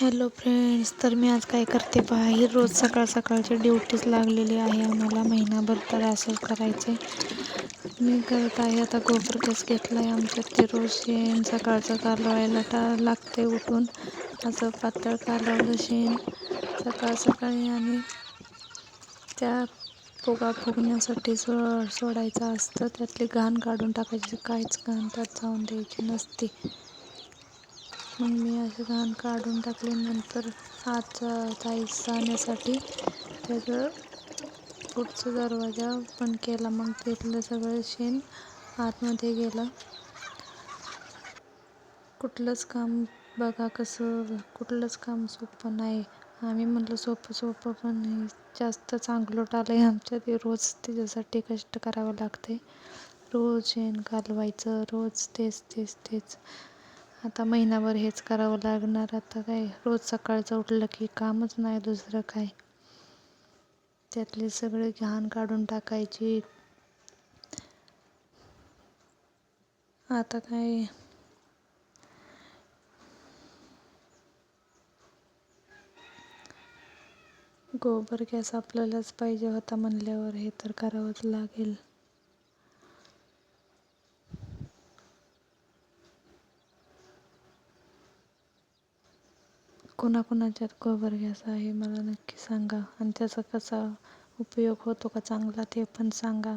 Hello friends, तर मी आज काय करते पहा. ही रोज सकाळ सकाळची ड्युटीच लागलेली आहे आम्हाला. महिनाभर तर असंच करायचं आहे. मी करत आहे आता गोबर गॅस घेतला आहे आमच्यात. ते रोज शेण सकाळचं कालवायला लागते उठून. असं पातळ कालवलं शेण सकाळ सकाळी आणि त्या फुगा फुगण्यासाठी सोडायचं असतं. त्यातली घाण काढून टाकायची, काहीच घाण त्यात जाऊन द्यायची नसते. मग मी असे घाण काढून टाकले. नंतर आत जाण्यासाठी त्याचं पुढचा दरवाजा बंद केला. मग तिथलं सगळं शेण आतमध्ये गेलं. कुठलंच काम सोपं नाही. आम्ही म्हटलं सोपं पण नाही, जास्त चांगलं आलंय आमच्या. ते रोज त्याच्यासाठी कष्ट करावं लागते. रोज शेण घालवायचं, रोज तेच. आता महिनाभर हेच करावं लागणार. आता काय रोज सकाळचं उठलं की कामच नाही दुसरं काय. त्यातली सगळी घाण काढून टाकायची. आता काय गोबर गॅस आपल्यालाच पाहिजे होता म्हणल्यावर हे तर करावंच लागेल. कोणाकोणाच्यात गोबर गॅस आहे मला नक्की सांगा, आणि त्याचा कसा उपयोग होतो का चांगला ते पण सांगा.